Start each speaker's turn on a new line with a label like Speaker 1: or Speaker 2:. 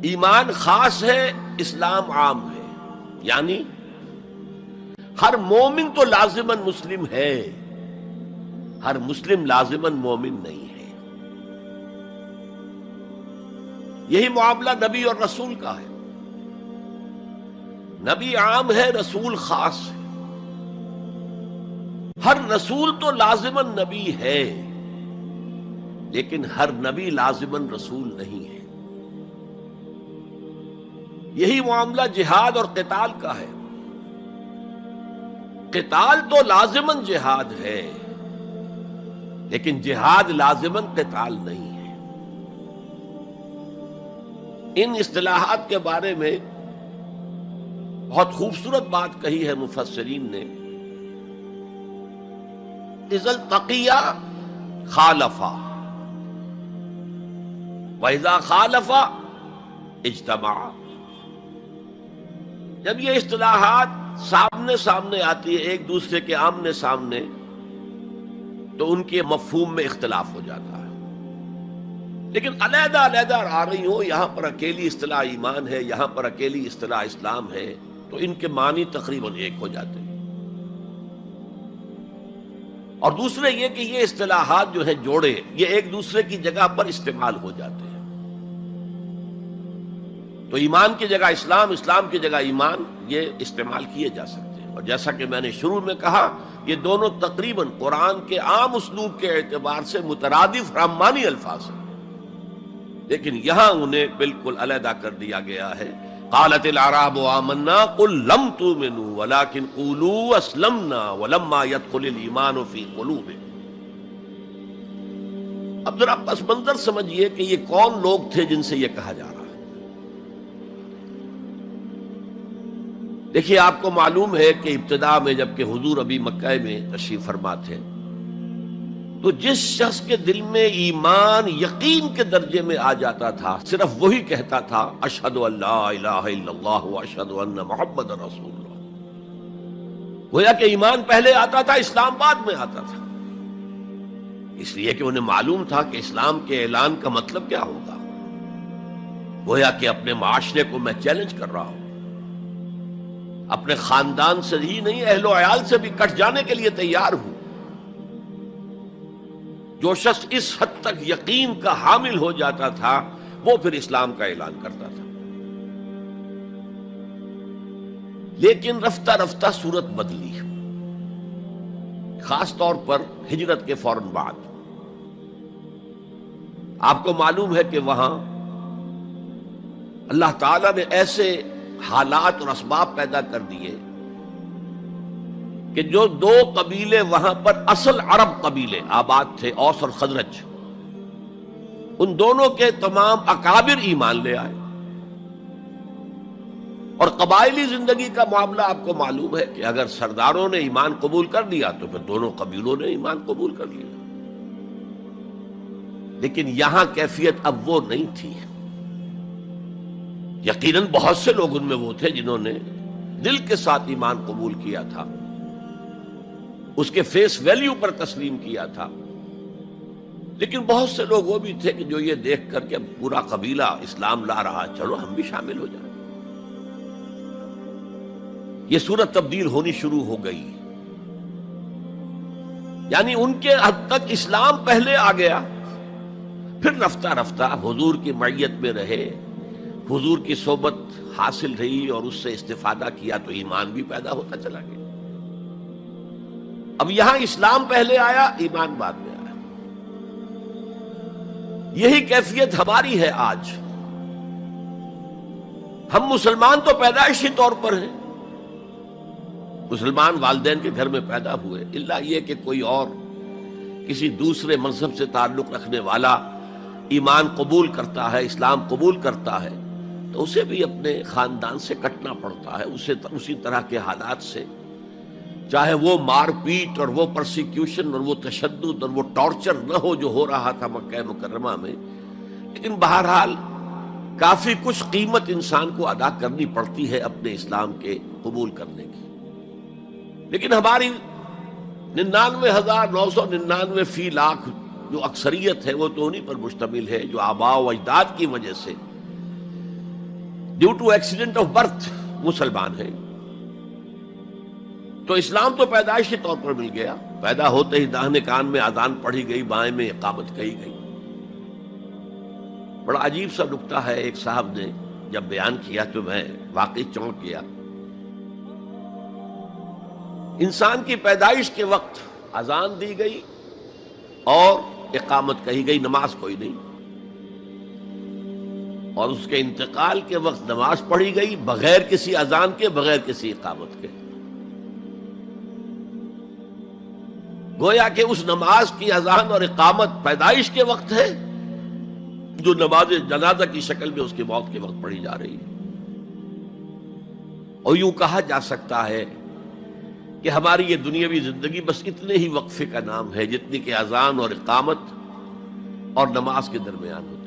Speaker 1: ایمان خاص ہے، اسلام عام ہے، یعنی ہر مومن تو لازماً مسلم ہے، ہر مسلم لازماً مومن نہیں ہے۔ یہی معاملہ نبی اور رسول کا ہے، نبی عام ہے، رسول خاص ہے۔ ہر رسول تو لازماً نبی ہے، لیکن ہر نبی لازماً رسول نہیں ہے۔ یہی معاملہ جہاد اور قتال کا ہے۔ قتال تو لازماً جہاد ہے، لیکن جہاد لازماً قتال نہیں ہے۔ ان اصطلاحات کے بارے میں بہت خوبصورت بات کہی ہے مفسرین نے، اذا التقیا خالفا واذا خالفا اجتمعا۔ جب یہ اصطلاحات سامنے سامنے آتی ہے، ایک دوسرے کے آمنے سامنے، تو ان کے مفہوم میں اختلاف ہو جاتا ہے۔ لیکن علیحدہ علیحدہ آ رہی ہو، یہاں پر اکیلی اصطلاح ایمان ہے، یہاں پر اکیلی اصطلاح اسلام ہے، تو ان کے معنی تقریباً ایک ہو جاتے ہیں۔ اور دوسرے یہ کہ یہ اصطلاحات جو ہیں جوڑے، یہ ایک دوسرے کی جگہ پر استعمال ہو جاتے ہیں۔ تو ایمان کی جگہ اسلام، اسلام کی جگہ ایمان، یہ استعمال کیے جا سکتے ہیں۔ اور جیسا کہ میں نے شروع میں کہا، یہ دونوں تقریباً قرآن کے عام اسلوب کے اعتبار سے مترادف رحمانی الفاظ ہیں، لیکن یہاں انہیں بالکل علیحدہ کر دیا گیا ہے۔ قالت الاعراب آمنا قل لم تؤمنوا ولكن قولوا اسلمنا ولما يدخل الايمان في قلوبكم۔ اب ذرا پس منظر سمجھیے کہ یہ کون لوگ تھے جن سے یہ کہا جا رہا ہے۔ دیکھیے، آپ کو معلوم ہے کہ ابتدا میں جب کہ حضور ابھی مکہ میں تشریف فرما تھے، تو جس شخص کے دل میں ایمان یقین کے درجے میں آ جاتا تھا، صرف وہی کہتا تھا اشہد ان لا الہ الا اللہ واشہد ان محمد رسول اللہ۔ گویا کہ ایمان پہلے آتا تھا، اسلام بعد میں آتا تھا، اس لیے کہ انہیں معلوم تھا کہ اسلام کے اعلان کا مطلب کیا ہوگا۔ گویا کہ اپنے معاشرے کو میں چیلنج کر رہا ہوں، اپنے خاندان سے ہی نہیں، اہل و عیال سے بھی کٹ جانے کے لیے تیار ہوں۔ جو شخص اس حد تک یقین کا حامل ہو جاتا تھا، وہ پھر اسلام کا اعلان کرتا تھا۔ لیکن رفتہ رفتہ صورت بدلی، خاص طور پر ہجرت کے فوراً بعد۔ آپ کو معلوم ہے کہ وہاں اللہ تعالیٰ نے ایسے حالات اور اسباب پیدا کر دیے کہ جو دو قبیلے وہاں پر اصل عرب قبیلے آباد تھے، اوس اور خزرج، ان دونوں کے تمام اکابر ایمان لے آئے۔ اور قبائلی زندگی کا معاملہ آپ کو معلوم ہے کہ اگر سرداروں نے ایمان قبول کر لیا تو پھر دونوں قبیلوں نے ایمان قبول کر لیا۔ لیکن یہاں کیفیت اب وہ نہیں تھی۔ یقیناً بہت سے لوگ ان میں وہ تھے جنہوں نے دل کے ساتھ ایمان قبول کیا تھا، اس کے فیس ویلیو پر تسلیم کیا تھا، لیکن بہت سے لوگ وہ بھی تھے کہ جو یہ دیکھ کر کے پورا قبیلہ اسلام لا رہا، چلو ہم بھی شامل ہو جائیں۔ یہ صورت تبدیل ہونی شروع ہو گئی، یعنی ان کے حد تک اسلام پہلے آ گیا، پھر رفتہ رفتہ حضور کی معیت میں رہے، حضور کی صحبت حاصل رہی اور اس سے استفادہ کیا، تو ایمان بھی پیدا ہوتا چلا گیا۔ اب یہاں اسلام پہلے آیا، ایمان بعد میں آیا۔ یہی کیفیت ہماری ہے آج۔ ہم مسلمان تو پیدائشی طور پر ہیں، مسلمان والدین کے گھر میں پیدا ہوئے، الا یہ کہ کوئی اور کسی دوسرے مذہب سے تعلق رکھنے والا ایمان قبول کرتا ہے، اسلام قبول کرتا ہے، تو اسے بھی اپنے خاندان سے کٹنا پڑتا ہے، اسے اسی طرح کے حالات سے، چاہے وہ مار پیٹ اور وہ پرسیکیوشن اور وہ تشدد اور وہ ٹارچر نہ ہو جو ہو رہا تھا مکہ مکرمہ میں، لیکن بہرحال کافی کچھ قیمت انسان کو ادا کرنی پڑتی ہے اپنے اسلام کے قبول کرنے کی۔ لیکن ہماری 99,999 فی لاکھ جو اکثریت ہے وہ تو انہی پر مشتمل ہے جو آباء و اجداد کی وجہ سے due to accident of birth مسلمان ہیں، تو اسلام تو پیدائشی طور پر مل گیا، پیدا ہوتے ہی داہنے کان میں اذان پڑھی گئی، بائیں میں اقامت کہی گئی۔ بڑا عجیب سا نکتہ ہے، ایک صاحب نے جب بیان کیا تو میں واقعی چونک گیا۔ انسان کی پیدائش کے وقت اذان دی گئی اور اقامت کہی گئی، نماز کوئی نہیں، اور اس کے انتقال کے وقت نماز پڑھی گئی بغیر کسی اذان کے، بغیر کسی اقامت کے۔ گویا کہ اس نماز کی اذان اور اقامت پیدائش کے وقت ہے جو نماز جنازہ کی شکل میں اس کی موت کے وقت پڑھی جا رہی ہے۔ اور یوں کہا جا سکتا ہے کہ ہماری یہ دنیاوی زندگی بس اتنے ہی وقفے کا نام ہے جتنی کہ اذان اور اقامت اور نماز کے درمیان ہوتی ہے۔